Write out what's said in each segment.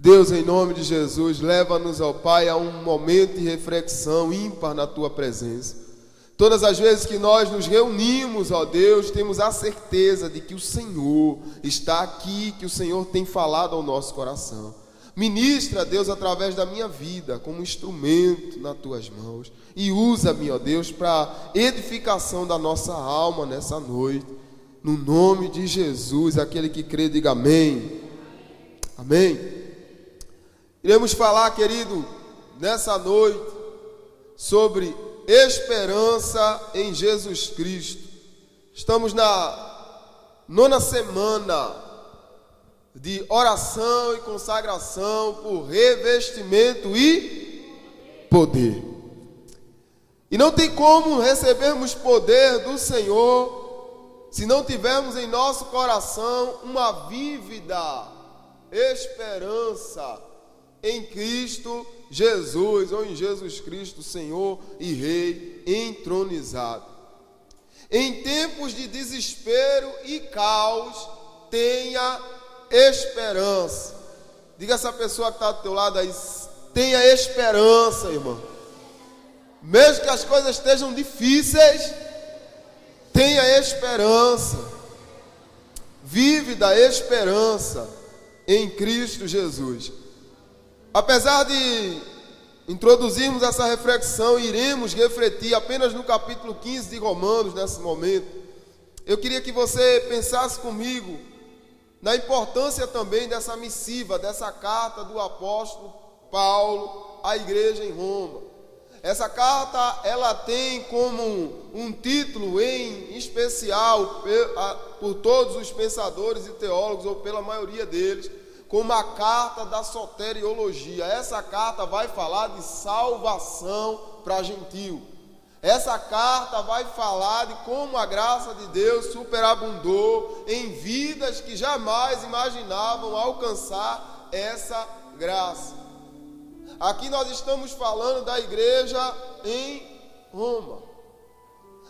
Deus, em nome de Jesus, leva-nos, ó Pai, a um momento de reflexão ímpar na Tua presença. Todas as vezes que nós nos reunimos, ó Deus, temos a certeza de que o Senhor está aqui, que o Senhor tem falado ao nosso coração. Ministra, Deus, através da minha vida, como instrumento nas Tuas mãos. E usa-me, ó Deus, para edificação da nossa alma nessa noite. No nome de Jesus, aquele que crê, diga amém. Amém. Iremos falar, querido, nessa noite, sobre esperança em Jesus Cristo. Estamos na 9ª semana de oração e consagração por revestimento e poder. E não tem como recebermos poder do Senhor se não tivermos em nosso coração uma vívida esperança em Cristo Jesus, ou em Jesus Cristo, Senhor e Rei entronizado. Em tempos de desespero e caos, tenha esperança. Diga a essa pessoa que está do teu lado aí, tenha esperança, irmão. Mesmo que as coisas estejam difíceis, tenha esperança. Vive da esperança em Cristo Jesus. Apesar de introduzirmos essa reflexão, iremos refletir apenas no capítulo 15 de Romanos nesse momento. Eu queria que você pensasse comigo na importância também dessa missiva, dessa carta do apóstolo Paulo à igreja em Roma. Essa carta, ela tem como um título em especial, por todos os pensadores e teólogos, ou pela maioria deles, como a carta da soteriologia. Essa carta vai falar de salvação para gentio. Essa carta vai falar de como a graça de Deus superabundou em vidas que jamais imaginavam alcançar essa graça. Aqui nós estamos falando da igreja em Roma.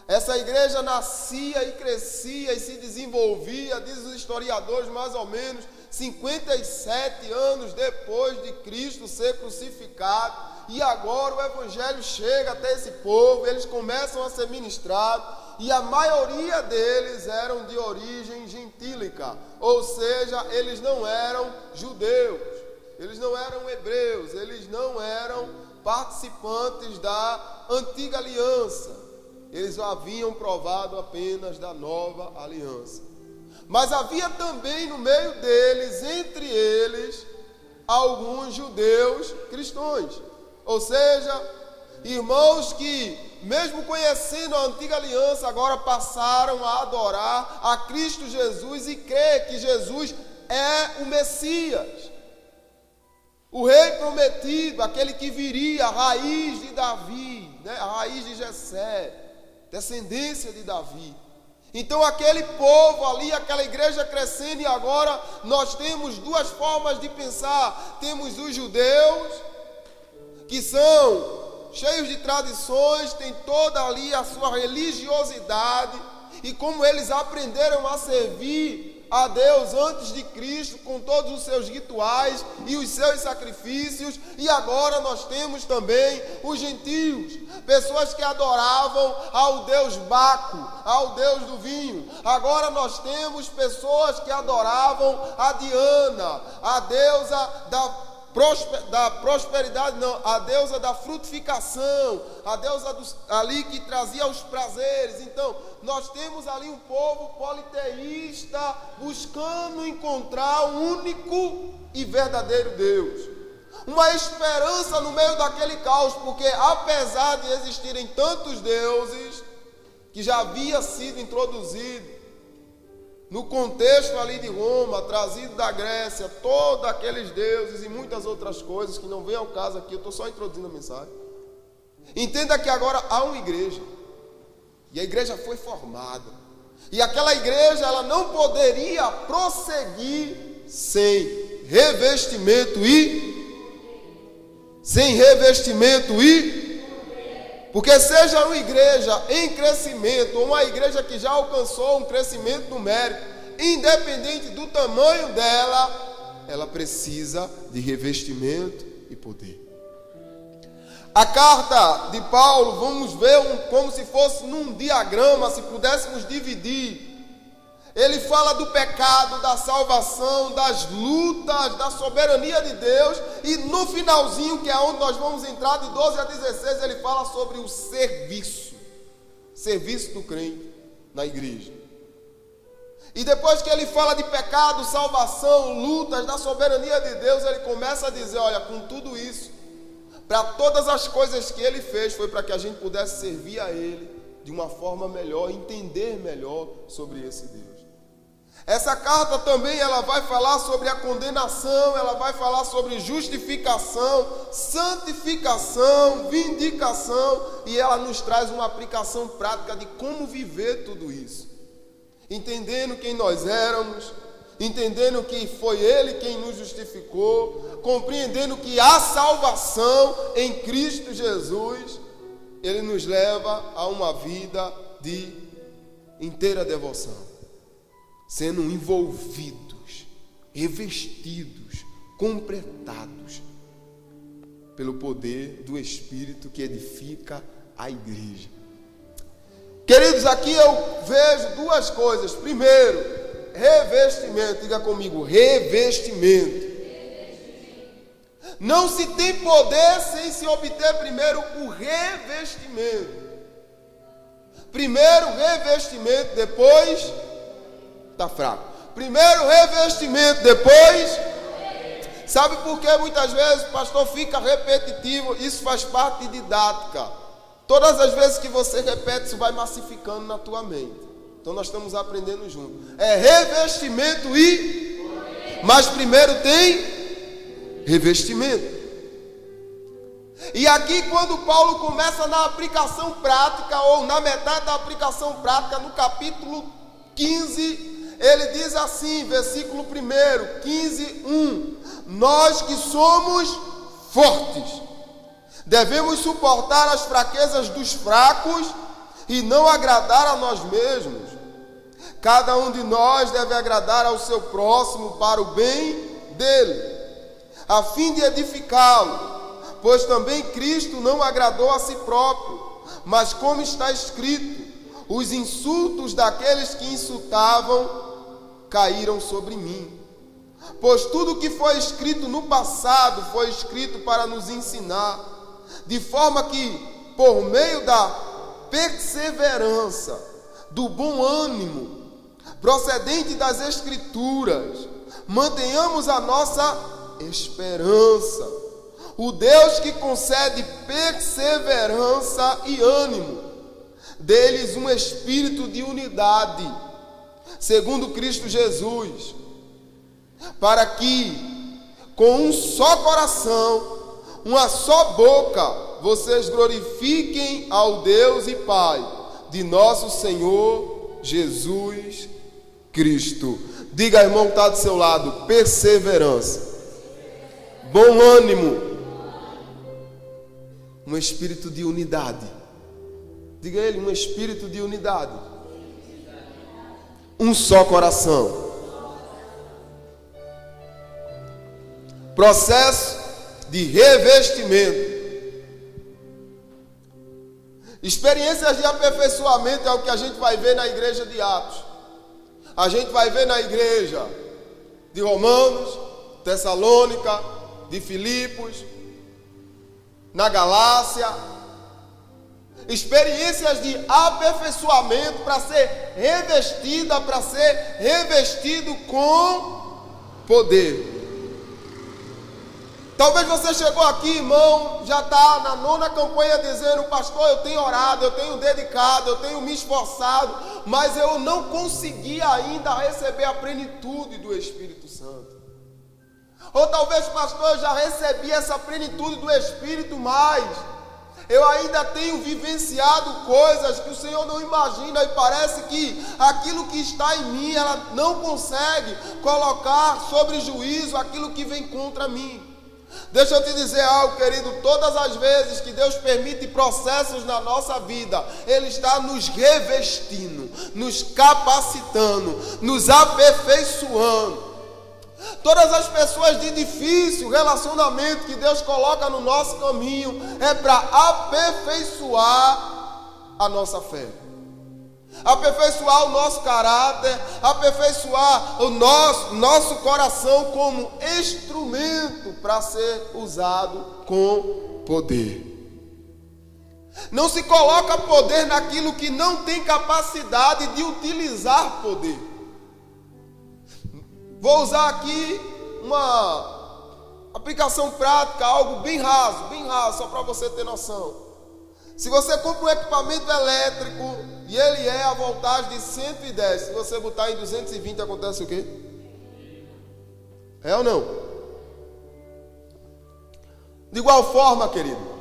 Essa igreja nascia e crescia e se desenvolvia, diz os historiadores, mais ou menos 57 anos depois de Cristo ser crucificado, e agora o Evangelho chega até esse povo, eles começam a ser ministrados, e a maioria deles eram de origem gentílica, ou seja, eles não eram judeus, eles não eram hebreus, eles não eram participantes da antiga aliança, eles haviam provado apenas da nova aliança. Mas havia também no meio deles, entre eles, alguns judeus cristãos. Ou seja, irmãos que, mesmo conhecendo a antiga aliança, agora passaram a adorar a Cristo Jesus e crer que Jesus é o Messias, o Rei prometido, aquele que viria, a raiz de Davi, né? A raiz de Jessé, descendência de Davi. Então aquele povo ali, aquela igreja crescendo, e agora nós temos duas formas de pensar. Temos os judeus, que são cheios de tradições, tem toda ali a sua religiosidade, e como eles aprenderam a servir a Deus antes de Cristo, com todos os seus rituais e os seus sacrifícios. E agora nós temos também os gentios, pessoas que adoravam ao Deus Baco, ao Deus do vinho. Agora nós temos pessoas que adoravam a Diana, a deusa da prosperidade, não, a deusa da frutificação, a deusa ali que trazia os prazeres. Então, nós temos ali um povo politeísta buscando encontrar o único e verdadeiro Deus. Uma esperança no meio daquele caos, porque apesar de existirem tantos deuses que já havia sido introduzido no contexto ali de Roma, trazido da Grécia, todos aqueles deuses e muitas outras coisas que não vem ao caso aqui, eu estou só introduzindo a mensagem. Entenda que agora há uma igreja, e a igreja foi formada, e aquela igreja ela não poderia prosseguir sem revestimento porque seja uma igreja em crescimento, ou uma igreja que já alcançou um crescimento numérico, independente do tamanho dela, ela precisa de revestimento e poder. A carta de Paulo, vamos ver como se fosse num diagrama, se pudéssemos dividir. Ele fala do pecado, da salvação, das lutas, da soberania de Deus. E no finalzinho, que é onde nós vamos entrar, de 12 a 16, ele fala sobre o serviço. Serviço do crente na igreja. E depois que ele fala de pecado, salvação, lutas, da soberania de Deus, ele começa a dizer, olha, com tudo isso, para todas as coisas que ele fez, foi para que a gente pudesse servir a ele de uma forma melhor, entender melhor sobre esse Deus. Essa carta também ela vai falar sobre a condenação, ela vai falar sobre justificação, santificação, vindicação, e ela nos traz uma aplicação prática de como viver tudo isso. Entendendo quem nós éramos, entendendo que foi Ele quem nos justificou, compreendendo que a salvação em Cristo Jesus, Ele nos leva a uma vida de inteira devoção. Sendo envolvidos, revestidos, completados pelo poder do Espírito que edifica a igreja. Queridos, aqui eu vejo duas coisas. Primeiro, revestimento. Diga comigo, revestimento. Não se tem poder sem se obter primeiro o revestimento. Primeiro revestimento, depois está fraco. Primeiro revestimento, depois. Sabe por que muitas vezes o pastor fica repetitivo? Isso faz parte de didática. Todas as vezes que você repete, isso vai massificando na tua mente. Então nós estamos aprendendo juntos. É revestimento e... Mas primeiro tem revestimento. E aqui quando Paulo começa na aplicação prática, ou na metade da aplicação prática, no capítulo 15... Ele diz assim, versículo 1, 15, 1. Nós que somos fortes, devemos suportar as fraquezas dos fracos e não agradar a nós mesmos. Cada um de nós deve agradar ao seu próximo para o bem dele, a fim de edificá-lo, pois também Cristo não agradou a si próprio, mas como está escrito, os insultos daqueles que insultavam caíram sobre mim. Pois tudo que foi escrito no passado foi escrito para nos ensinar, de forma que, por meio da perseverança, do bom ânimo, procedente das Escrituras, mantenhamos a nossa esperança. O Deus que concede perseverança e ânimo, deles um espírito de unidade, segundo Cristo Jesus, para que, com um só coração, uma só boca, vocês glorifiquem ao Deus e Pai de nosso Senhor Jesus Cristo. Diga, irmão, que está do seu lado, perseverança, bom ânimo, um espírito de unidade. Diga a ele, um espírito de unidade. Um só coração. Processo de revestimento. Experiências de aperfeiçoamento é o que a gente vai ver na igreja de Atos. A gente vai ver na igreja de Romanos, Tessalônica, de Filipos, na Galácia. Experiências de aperfeiçoamento para ser revestida, para ser revestido com poder. Talvez você chegou aqui, irmão, já está na 9ª campanha dizendo, pastor, eu tenho orado, eu tenho dedicado, eu tenho me esforçado, mas eu não consegui ainda receber a plenitude do Espírito Santo. Ou talvez, pastor, eu já recebi essa plenitude do Espírito, mas eu ainda tenho vivenciado coisas que o Senhor não imagina, e parece que aquilo que está em mim, ela não consegue colocar sobre juízo aquilo que vem contra mim. Deixa eu te dizer algo, querido, todas as vezes que Deus permite processos na nossa vida, Ele está nos revestindo, nos capacitando, nos aperfeiçoando. Todas as pessoas de difícil relacionamento que Deus coloca no nosso caminho é para aperfeiçoar a nossa fé, aperfeiçoar o nosso caráter, aperfeiçoar o nosso coração como instrumento para ser usado com poder. Não se coloca poder naquilo que não tem capacidade de utilizar poder. Vou usar aqui uma aplicação prática, algo bem raso, só para você ter noção. Se você compra um equipamento elétrico e ele é a voltagem de 110, se você botar em 220, acontece o quê? É ou não? De igual forma, querido,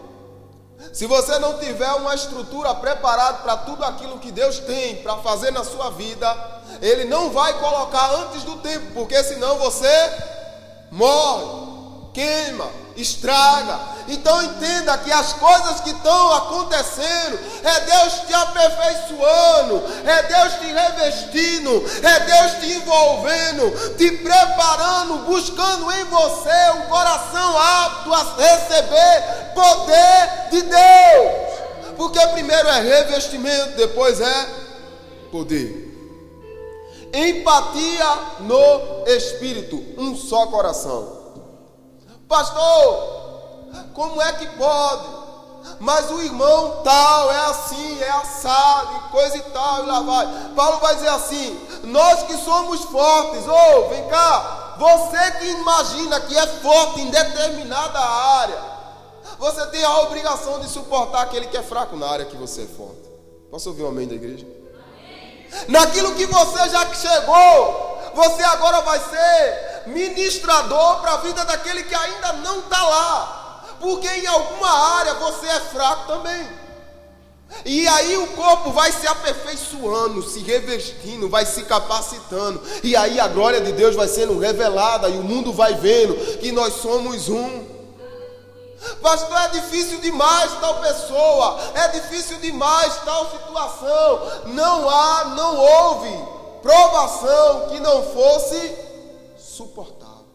se você não tiver uma estrutura preparada para tudo aquilo que Deus tem para fazer na sua vida, Ele não vai colocar antes do tempo, porque senão você morre, queima, estraga. Então entenda que as coisas que estão acontecendo é Deus te aperfeiçoando, é Deus te revestindo, é Deus te envolvendo, te preparando, buscando em você um coração apto a receber poder de Deus. Porque primeiro é revestimento, depois é poder. Empatia no Espírito, um só coração. Pastor, como é que pode? Mas o irmão tal é assim, é assado, e coisa e tal, e lá vai. Paulo vai dizer assim: nós que somos fortes, vem cá, você que imagina que é forte em determinada área, você tem a obrigação de suportar aquele que é fraco na área que você é forte. Posso ouvir um amém da igreja? Naquilo que você já chegou, você agora vai ser ministrador para a vida daquele que ainda não está lá, porque em alguma área você é fraco também. E aí o corpo vai se aperfeiçoando, se revestindo, vai se capacitando, e aí a glória de Deus vai sendo revelada, e o mundo vai vendo que nós somos um. Pastor, é difícil demais tal pessoa, é difícil demais tal situação. Não houve provação que não fosse suportável.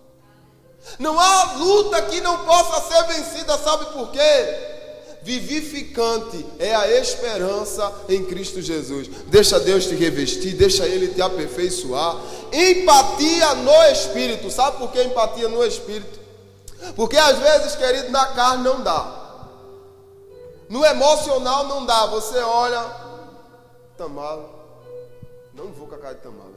Não há luta que não possa ser vencida, sabe por quê? Vivificante é a esperança em Cristo Jesus. Deixa Deus te revestir, deixa Ele te aperfeiçoar. Empatia no Espírito. Sabe por que empatia no Espírito? Porque às vezes, querido, na carne não dá, no emocional não dá. Você olha, Tamara, não vou com a cara de Tamara.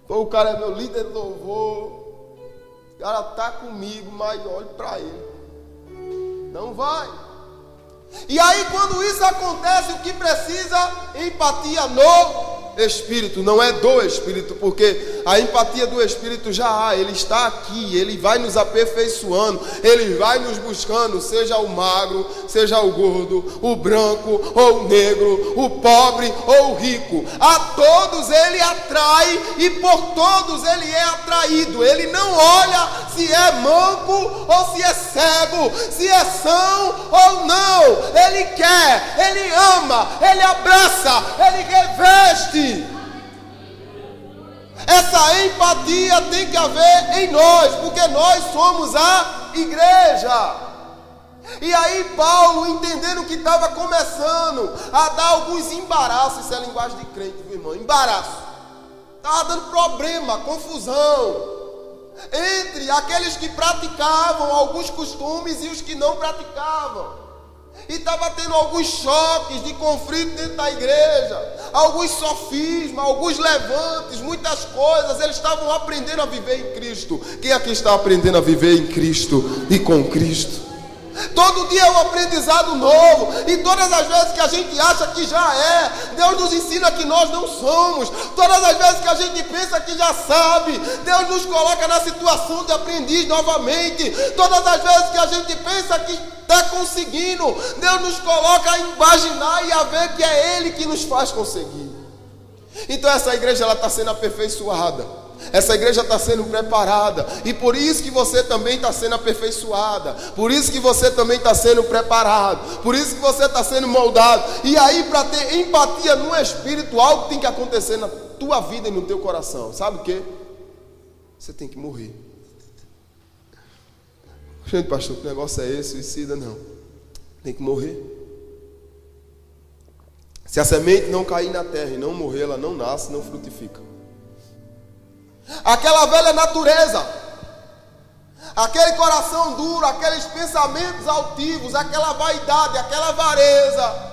Pô, o cara é meu líder de louvor, o cara está comigo, mas olhe para ele, não vai. E aí quando isso acontece, o que precisa? Empatia no Espírito, não é do Espírito, porque a empatia do Espírito já há, Ele está aqui, Ele vai nos aperfeiçoando, Ele vai nos buscando, seja o magro, seja o gordo, o branco ou o negro, o pobre ou o rico, a todos Ele atrai e por todos Ele é atraído. Ele não olha se é manco ou se é cego, se é são ou não. Ele quer, Ele ama, Ele abraça, Ele reveste. Essa empatia tem que haver em nós, porque nós somos a igreja. E aí Paulo, entendendo que estava começando a dar alguns embaraços, isso é linguagem de crente, meu irmão, embaraço. Estava dando problema, confusão entre aqueles que praticavam alguns costumes e os que não praticavam. E estava tendo alguns choques de conflito dentro da igreja, alguns sofismas, alguns levantes, muitas coisas. Eles estavam aprendendo a viver em Cristo. Quem aqui está aprendendo a viver em Cristo e com Cristo? Todo dia é um aprendizado novo. E todas as vezes que a gente acha que já é, Deus nos ensina que nós não somos. Todas as vezes que a gente pensa que já sabe, Deus nos coloca na situação de aprendiz novamente. Todas as vezes que a gente pensa que está conseguindo, Deus nos coloca a imaginar e a ver que é Ele que nos faz conseguir. Então essa igreja ela está sendo aperfeiçoada. Essa igreja está sendo preparada. E por isso que você também está sendo aperfeiçoada. Por isso que você também está sendo preparado. Por isso que você está sendo moldado. E aí, para ter empatia no espírito, algo tem que acontecer na tua vida e no teu coração. Sabe o quê? Você tem que morrer. Gente, pastor, que negócio é esse? Suicida? Não. Tem que morrer. Se a semente não cair na terra e não morrer, ela não nasce, não frutifica. Aquela velha natureza, aquele coração duro, aqueles pensamentos altivos, aquela vaidade, aquela avareza,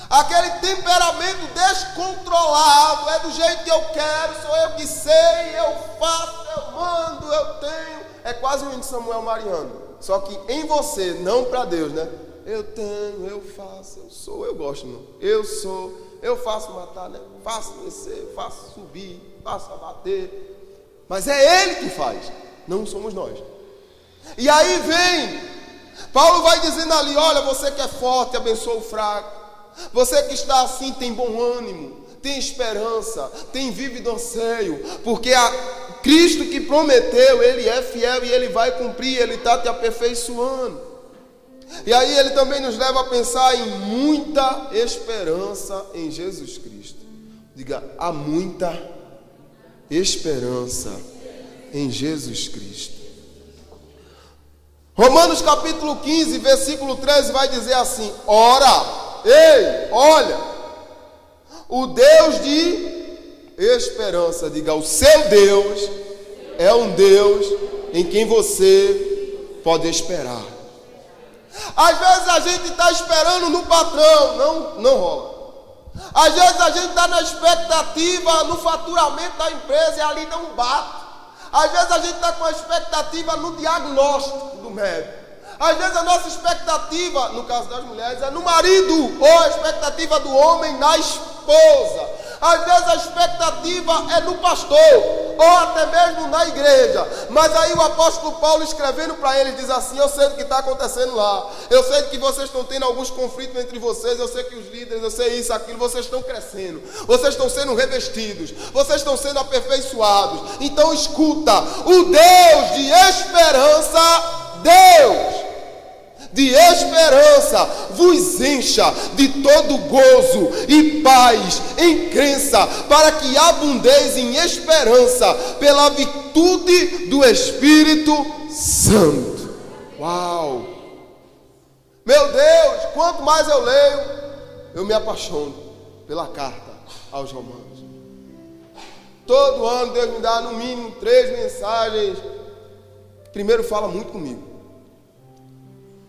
aquele temperamento descontrolado, é do jeito que eu quero, sou eu que sei, eu faço, eu mando, eu tenho. É quase um Samuel Mariano, só que em você, não para Deus, né? Eu tenho, eu faço, eu sou, eu gosto não. Eu sou, eu faço matar, né? Faço descer, faço subir, faço abater. Mas é Ele que faz, não somos nós. E aí vem, Paulo vai dizendo ali, olha, você que é forte, abençoa o fraco. Você que está assim, tem bom ânimo, tem esperança, tem vívido anseio, porque Cristo que prometeu, Ele é fiel e Ele vai cumprir, Ele está te aperfeiçoando. E aí Ele também nos leva a pensar em muita esperança em Jesus Cristo. Diga, há muita esperança em Jesus Cristo. Romanos capítulo 15, versículo 13 vai dizer assim: ora, ei, olha, o Deus de esperança, diga, o seu Deus é um Deus em quem você pode esperar. Às vezes a gente está esperando no patrão, não rola. Às vezes a gente está na expectativa no faturamento da empresa e ali não bate. Às vezes a gente está com a expectativa no diagnóstico do médico. Às vezes a nossa expectativa, no caso das mulheres, é no marido, ou a expectativa do homem na esposa. Às vezes a expectativa é no pastor, ou até mesmo na igreja. Mas aí o apóstolo Paulo, escrevendo para eles, diz assim: eu sei do que está acontecendo lá. Eu sei que vocês estão tendo alguns conflitos entre vocês. Eu sei que os líderes, eu sei isso, aquilo. Vocês estão crescendo. Vocês estão sendo revestidos. Vocês estão sendo aperfeiçoados. Então escuta, o Deus de esperança, Deus de esperança vos encha de todo gozo e paz em crença, para que abundeis em esperança pela virtude do Espírito Santo. Uau! Meu Deus, quanto mais eu leio, eu me apaixono pela carta aos Romanos. Todo ano Deus me dá no mínimo 3 mensagens. Primeiro fala muito comigo.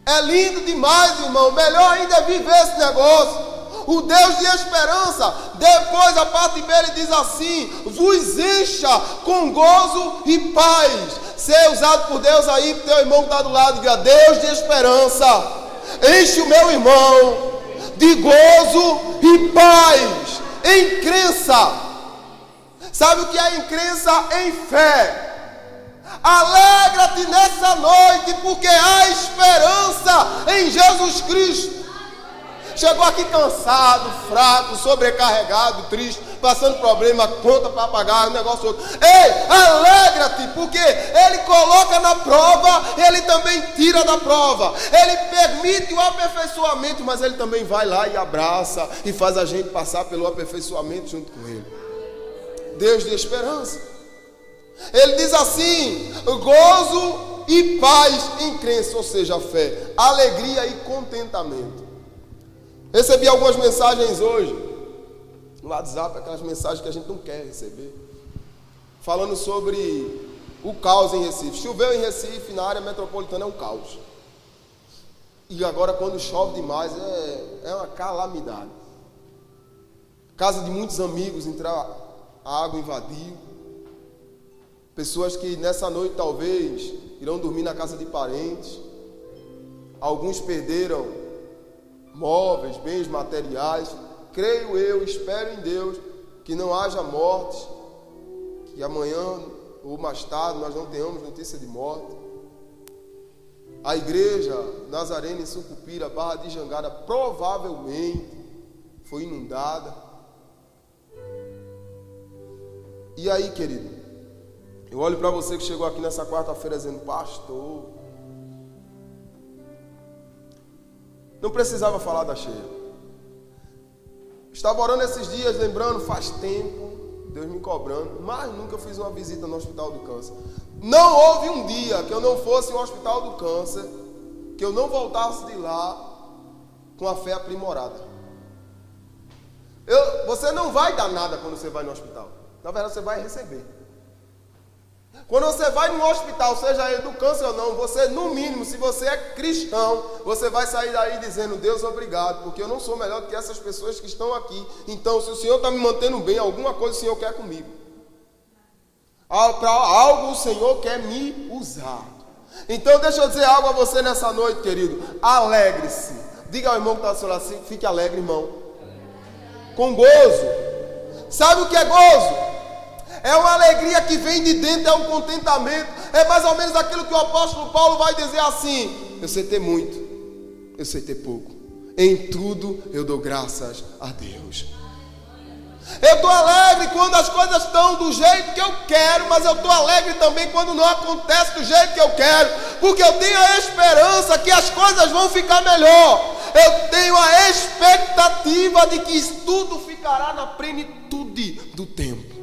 É lindo demais, irmão. Melhor ainda é viver esse negócio. O Deus de esperança. Depois a parte B ele diz assim: vos encha com gozo e paz. Ser usado por Deus aí, pro teu irmão que está do lado. Diga: Deus de esperança, enche o meu irmão de gozo e paz em crença. Sabe o que é em crença? Em fé. Alegra-te nessa noite, porque há esperança em Jesus Cristo. Chegou aqui cansado, fraco, sobrecarregado, triste, passando problema, conta para pagar, um negócio outro. Ei, alegra-te, porque Ele coloca na prova, Ele também tira da prova. Ele permite o aperfeiçoamento, mas Ele também vai lá e abraça e faz a gente passar pelo aperfeiçoamento junto com Ele. Deus de esperança. Ele diz assim: gozo e paz em crença, ou seja, fé, alegria e contentamento. Recebi algumas mensagens hoje no WhatsApp, aquelas mensagens que a gente não quer receber, falando sobre o caos em Recife. Choveu em Recife, na área metropolitana é um caos. E agora quando chove demais é uma calamidade. Casa de muitos amigos, a água invadiu. Pessoas que nessa noite talvez irão dormir na casa de parentes. Alguns perderam móveis, bens materiais. Creio eu, espero em Deus que não haja mortes, que amanhã ou mais tarde nós não tenhamos notícia de morte. A igreja Nazarena em Sucupira, Barra de Jangada, provavelmente foi inundada. E aí, querido? Eu olho para você que chegou aqui nessa quarta-feira dizendo: pastor, não precisava falar da cheia. Estava orando esses dias, lembrando, faz tempo, Deus me cobrando, mas nunca fiz uma visita no Hospital do Câncer. Não houve um dia que eu não fosse no Hospital do Câncer, que eu não voltasse de lá com a fé aprimorada. Você não vai dar nada quando você vai no hospital. Na verdade, você vai receber. Quando você vai no hospital, seja ele do câncer ou não, você, no mínimo, se você é cristão, você vai sair daí dizendo: Deus, obrigado, porque eu não sou melhor do que essas pessoas que estão aqui. Então, se o Senhor está me mantendo bem, alguma coisa o Senhor quer comigo. Para algo o Senhor quer me usar. Então, deixa eu dizer algo a você nessa noite, querido. Alegre-se. Diga ao irmão que está do seu lado assim: fique alegre, irmão. Com gozo. Sabe o que é gozo? É uma alegria que vem de dentro, é um contentamento. É mais ou menos aquilo que o apóstolo Paulo vai dizer assim: eu sei ter muito, eu sei ter pouco. Em tudo eu dou graças a Deus. Eu estou alegre quando as coisas estão do jeito que eu quero, mas eu estou alegre também quando não acontece do jeito que eu quero, porque eu tenho a esperança que as coisas vão ficar melhor. Eu tenho a expectativa de que tudo ficará na plenitude do tempo.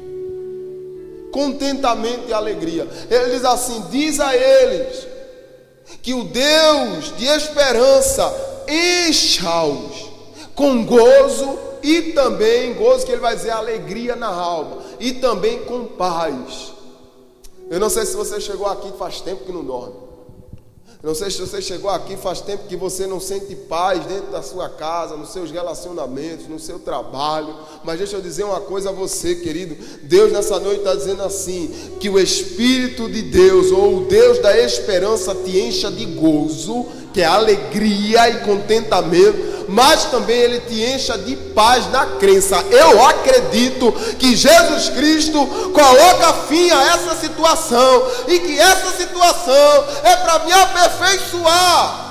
Contentamento e alegria. Ele diz assim: diz a eles que o Deus de esperança encha-os com gozo, e também gozo que ele vai dizer alegria na alma, e também com paz. Eu não sei se você chegou aqui faz tempo que não dorme. Não sei se você chegou aqui faz tempo que você não sente paz dentro da sua casa, nos seus relacionamentos, no seu trabalho. Mas deixa eu dizer uma coisa a você, querido. Deus nessa noite está dizendo assim: que o Espírito de Deus, ou o Deus da esperança, te encha de gozo, que é alegria e contentamento, mas também ele te encha de paz na crença. Eu acredito que Jesus Cristo coloca fim a essa situação, e que essa situação é para me aperfeiçoar,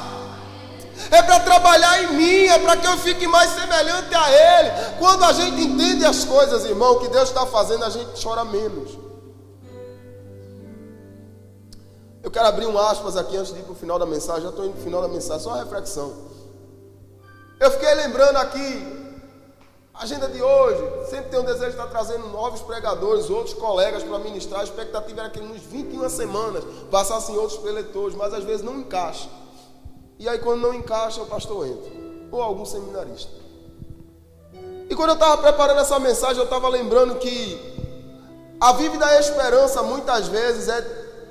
é para trabalhar em mim, é para que eu fique mais semelhante a Ele. Quando a gente entende as coisas, irmão, que Deus está fazendo, a gente chora menos. Eu quero abrir um aspas aqui antes de ir para o final da mensagem. Já estou indo para o final da mensagem, só uma reflexão. Eu fiquei lembrando aqui, a agenda de hoje, sempre tem um desejo de estar trazendo novos pregadores, outros colegas para ministrar. A expectativa era que nos 21 semanas passassem outros preletores, mas às vezes não encaixa. E aí quando não encaixa, o pastor entra, ou algum seminarista. E quando eu estava preparando essa mensagem, eu estava lembrando que a vida da esperança muitas vezes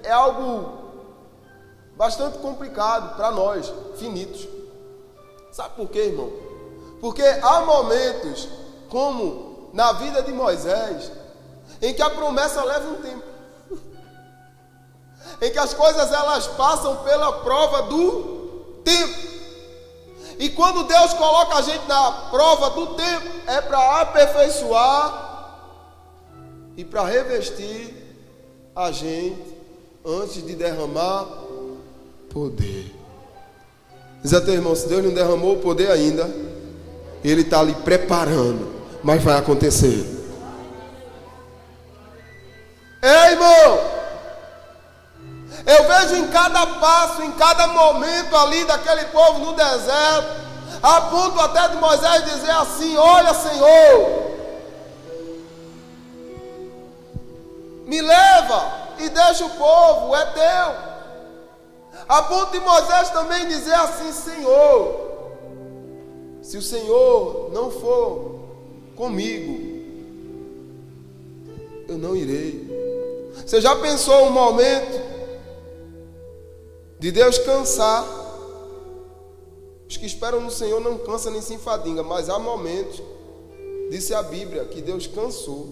é algo bastante complicado para nós, finitos. Sabe por quê, irmão? Porque há momentos, como na vida de Moisés, em que a promessa leva um tempo, em que as coisas elas passam pela prova do tempo. E quando Deus coloca a gente na prova do tempo, é para aperfeiçoar e para revestir a gente antes de derramar poder. Diz a teu irmão: se Deus não derramou o poder ainda, Ele está ali preparando, mas vai acontecer. Ei, irmão, eu vejo em cada passo, em cada momento ali daquele povo no deserto, a ponto até de Moisés dizer assim: olha, Senhor, me leva e deixa o povo, é teu. A ponto de Moisés também dizer assim: Senhor, se o Senhor não for comigo, eu não irei. Você já pensou um momento de Deus cansar? Os que esperam no Senhor não cansam nem se enfadingam, mas há momentos, disse a Bíblia, que Deus cansou.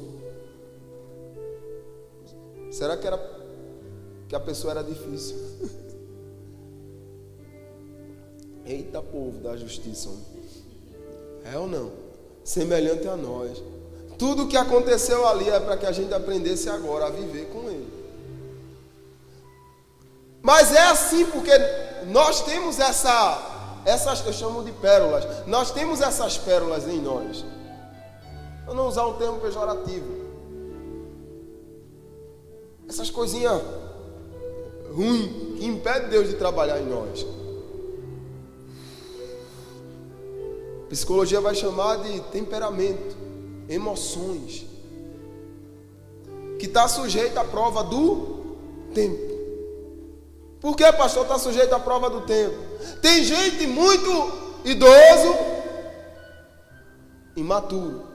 Será que a pessoa era difícil? Eita, povo da justiça, é ou não? Semelhante a nós. Tudo que aconteceu ali é para que a gente aprendesse agora a viver com Ele. Mas é assim porque nós temos essas, eu chamo de pérolas. Nós temos essas pérolas em nós. Eu não usar um termo pejorativo. essas coisinhas ruins que impedem Deus de trabalhar em nós. Psicologia vai chamar de temperamento, emoções, que está sujeito à prova do tempo. Por que, pastor, está sujeito à prova do tempo? Tem gente muito idoso, imaturo.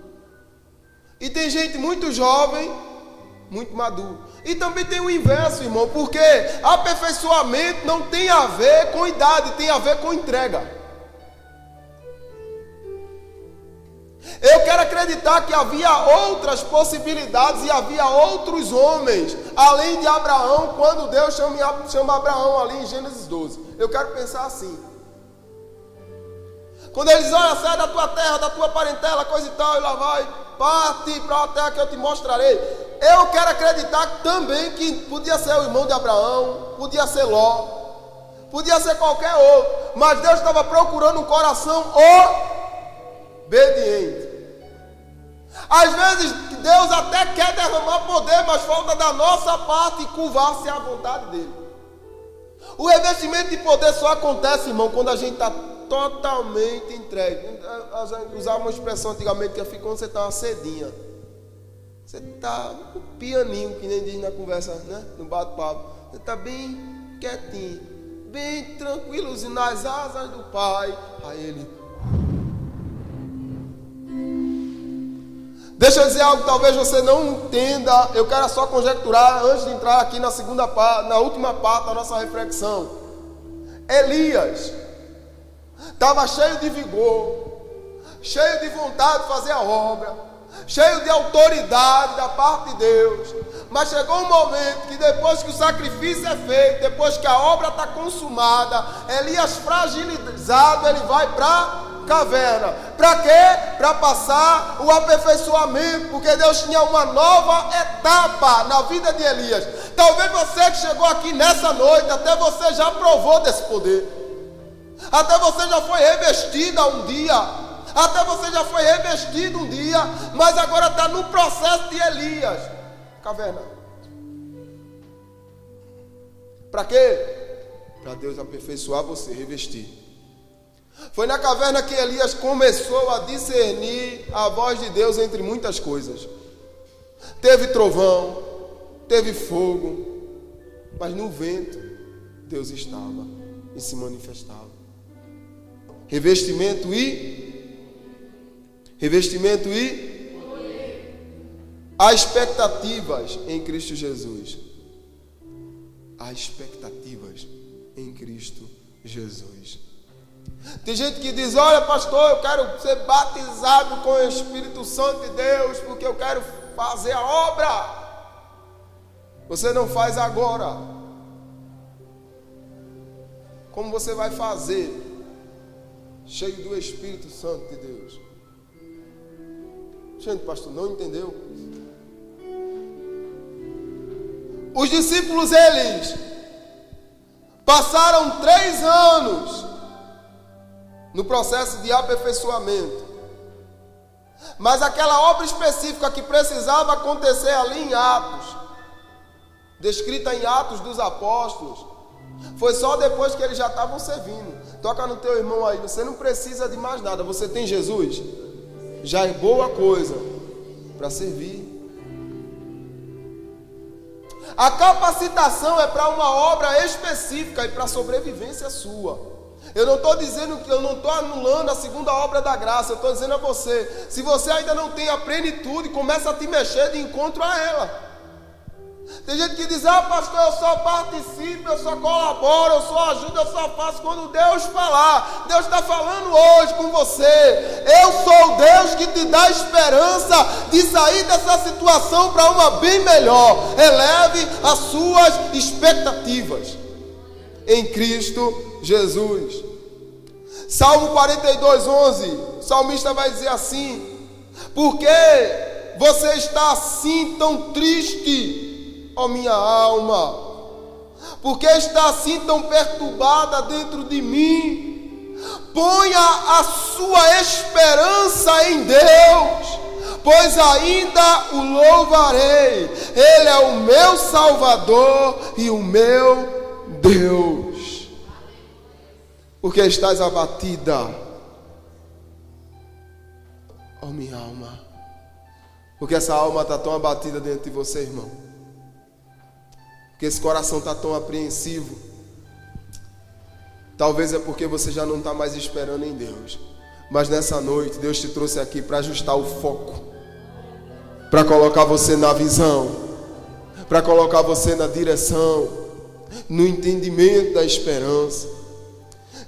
E tem gente muito jovem, muito maduro. E também tem o inverso, irmão, porque aperfeiçoamento não tem a ver com idade, tem a ver com entrega. Eu quero acreditar que havia outras possibilidades e havia outros homens, além de Abraão, quando Deus chama Abraão ali em Gênesis 12. Eu quero pensar assim. Quando ele diz, olha, sai da tua terra, da tua parentela, coisa e tal, e lá vai, parte para a terra que eu te mostrarei. Eu quero acreditar também que podia ser o irmão de Abraão, podia ser Ló, podia ser qualquer outro, mas Deus estava procurando um coração obediente. Às vezes Deus até quer derramar poder, mas falta da nossa parte curvar-se à vontade dele. O revestimento de poder só acontece, irmão, quando a gente está totalmente entregue. Usava uma expressão antigamente que é quando você está uma cedinha. Você está um pianinho, que nem diz na conversa, né? No bate-papo. Você está bem quietinho, bem tranquilo, nas asas do Pai. Aí ele... Deixa eu dizer algo que talvez você não entenda. Eu quero só conjecturar antes de entrar aqui na última parte da nossa reflexão. Elias estava cheio de vigor, cheio de vontade de fazer a obra, cheio de autoridade da parte de Deus. Mas chegou um momento que depois que o sacrifício é feito, depois que a obra está consumada, Elias fragilizado, ele vai para caverna. Para quê? Para passar o aperfeiçoamento, porque Deus tinha uma nova etapa na vida de Elias. Talvez você que chegou aqui nessa noite, até você já provou desse poder, até você já foi revestida um dia, até você já foi revestido um dia, mas agora está no processo de Elias. Caverna. Para quê? Para Deus aperfeiçoar você, revestir. Foi na caverna que Elias começou a discernir a voz de Deus entre muitas coisas. Teve trovão, teve fogo, mas no vento Deus estava e se manifestava. Revestimento e há expectativas em Cristo Jesus. Há expectativas em Cristo Jesus. Tem gente que diz, olha pastor, eu quero ser batizado com o Espírito Santo de Deus, porque eu quero fazer a obra. Você não faz agora. Como você vai fazer? Cheio do Espírito Santo de Deus. Gente, pastor, não entendeu? Os discípulos, eles passaram 3 anos no processo de aperfeiçoamento. Mas aquela obra específica que precisava acontecer ali em Atos, descrita em Atos dos Apóstolos, foi só depois que eles já estavam servindo. Toca no teu irmão aí, você não precisa de mais nada, você tem Jesus, já é boa coisa para servir. A capacitação é para uma obra específica e para a sobrevivência sua. Eu não estou dizendo que eu não estou anulando a segunda obra da graça. Eu estou dizendo a você, se você ainda não tem a plenitude, começa a te mexer de encontro a ela. Tem gente que diz, pastor, eu só participo, eu só colaboro, eu só ajudo, eu só faço quando Deus falar. Deus está falando hoje com você. Eu sou o Deus que te dá esperança de sair dessa situação para uma bem melhor. Eleve as suas expectativas em Cristo Jesus. Salmo 42:11, o salmista vai dizer assim: por que você está assim tão triste, ó minha alma? Por que está assim tão perturbada dentro de mim? Ponha a sua esperança em Deus, pois ainda o louvarei. Ele é o meu Salvador e o meu Deus. Porque estás abatida, ó minha alma. Porque essa alma está tão abatida dentro de você, irmão. Porque esse coração está tão apreensivo. Talvez é porque você já não está mais esperando em Deus. Mas nessa noite Deus te trouxe aqui para ajustar o foco, para colocar você na visão, para colocar você na direção, no entendimento da esperança.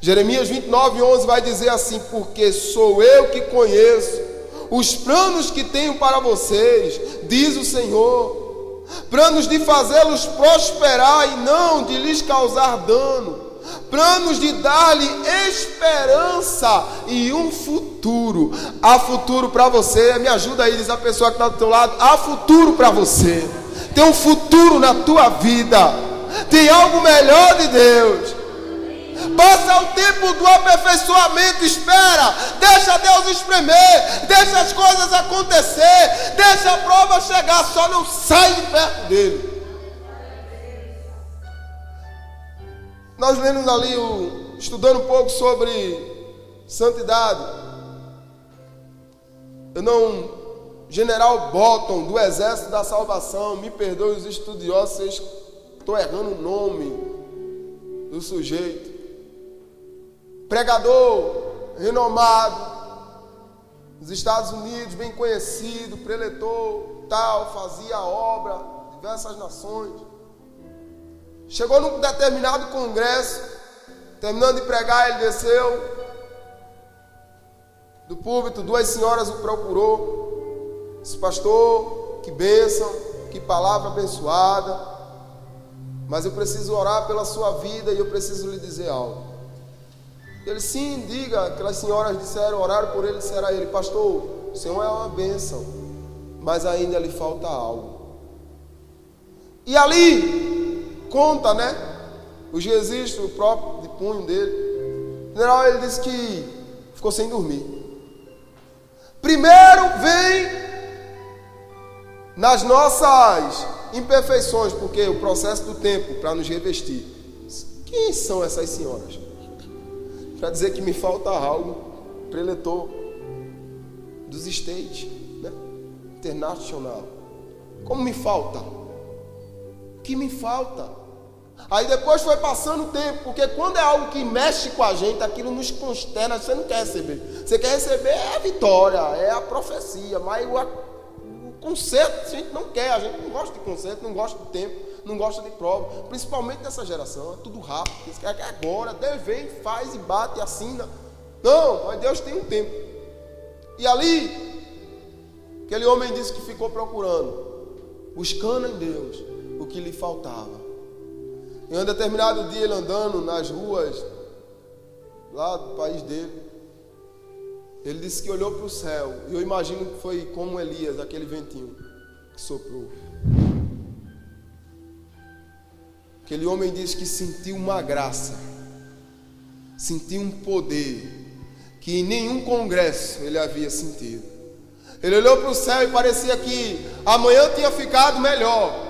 Jeremias 29:11 vai dizer assim: porque sou eu que conheço os planos que tenho para vocês, diz o Senhor, planos de fazê-los prosperar e não de lhes causar dano, planos de dar-lhe esperança e um futuro. Há futuro para você. Me ajuda aí, diz a pessoa que está do teu lado: há futuro para você. Tem um futuro na tua vida. Tem algo melhor de Deus. Passa o tempo do aperfeiçoamento, espera, deixa Deus espremer, deixa as coisas acontecer, deixa a prova chegar, só não sai de perto dele. Nós lemos ali, estudando um pouco sobre santidade. General Bolton, do Exército da Salvação, me perdoe os estudiosos se estou errando o nome do sujeito. Pregador renomado, nos Estados Unidos, bem conhecido, preletor, tal, fazia obra em diversas nações. Chegou num determinado congresso, terminando de pregar, ele desceu do púlpito, duas senhoras o procurou, disse: pastor, que bênção, que palavra abençoada, mas eu preciso orar pela sua vida e eu preciso lhe dizer algo. Ele: sim, diga. Aquelas senhoras disseram, oraram por ele, disseram a ele: pastor, o Senhor é uma bênção, mas ainda lhe falta algo. E ali conta, né, os registros próprio de punho dele. No geral, ele disse que ficou sem dormir. Primeiro vem nas nossas imperfeições, porque o processo do tempo para nos revestir. Quem são essas senhoras? Para dizer que me falta algo. Preletor dos States, né? Internacional. Como me falta? O que me falta? Aí depois foi passando o tempo, porque quando é algo que mexe com a gente, aquilo nos consterna, você não quer receber. Você quer receber a vitória, é a profecia, mas o conserto a gente não quer, a gente não gosta de conserto, não gosta de tempo, não gosta de prova, principalmente nessa geração, é tudo rápido, você quer que agora, Deus vem, faz e bate e assina. Não, mas Deus tem um tempo. E ali, aquele homem disse que ficou procurando, buscando em Deus o que lhe faltava. Em um determinado dia, ele andando nas ruas lá do país dele, ele disse que olhou para o céu, e eu imagino que foi como Elias, aquele ventinho que soprou. Aquele homem disse que sentiu uma graça, sentiu um poder que em nenhum congresso ele havia sentido. Ele olhou para o céu e parecia que amanhã tinha ficado melhor.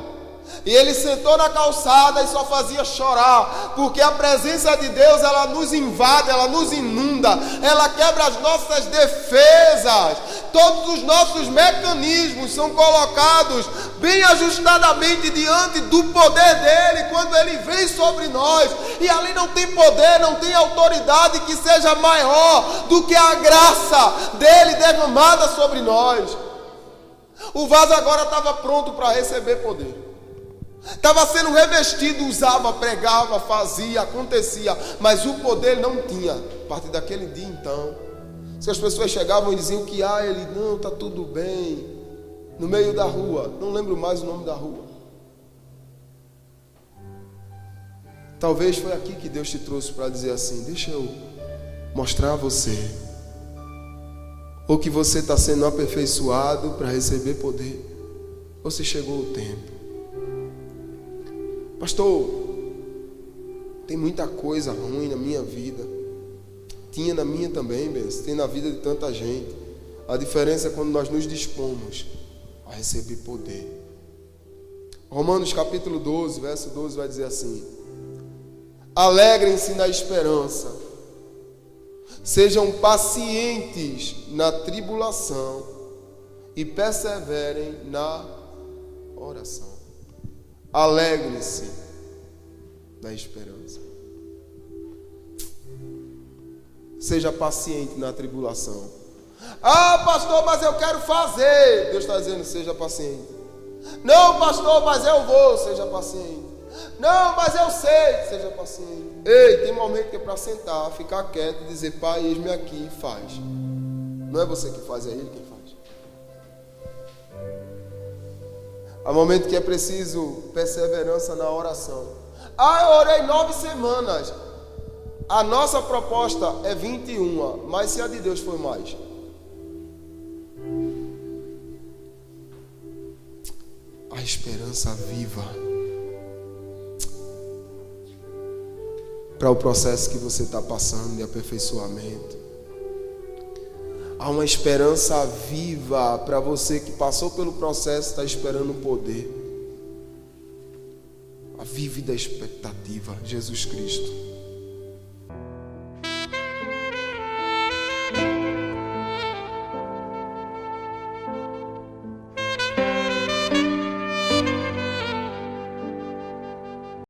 E ele sentou na calçada e só fazia chorar, porque a presença de Deus, ela nos invade, ela nos inunda, ela quebra as nossas defesas, todos os nossos mecanismos são colocados bem ajustadamente diante do poder dele, quando ele vem sobre nós, e ali não tem poder, não tem autoridade que seja maior do que a graça dele derramada sobre nós. O vaso agora estava pronto para receber poder. Estava sendo revestido, usava, pregava, fazia, acontecia, mas o poder não tinha. A partir daquele dia então, se as pessoas chegavam e diziam que ele não, está tudo bem, no meio da rua, não lembro mais o nome da rua. Talvez foi aqui que Deus te trouxe para dizer assim: deixa eu mostrar a você, ou que você está sendo aperfeiçoado para receber poder, ou se chegou o tempo. Pastor, tem muita coisa ruim na minha vida. Tinha na minha também, Benção. Tem na vida de tanta gente. A diferença é quando nós nos dispomos a receber poder. Romanos capítulo 12, verso 12 vai dizer assim: alegrem-se na esperança, sejam pacientes na tribulação e perseverem na oração. Alegrem-se na esperança. Seja paciente na tribulação. Ah, pastor, mas eu quero fazer. Deus está dizendo, seja paciente. Não, pastor, mas eu vou. Seja paciente. Não, mas eu sei. Seja paciente. Ei, tem momento que é para sentar, ficar quieto e dizer, pai, eis-me aqui e faz. Não é você que faz, é ele quem faz. Há momento que é preciso perseverança na oração. Ah, eu orei 9 semanas. A nossa proposta é 21, mas se a de Deus for mais. A esperança viva para o processo que você está passando de aperfeiçoamento. Há uma esperança viva para você que passou pelo processo e está esperando o poder. A vívida expectativa, Jesus Cristo.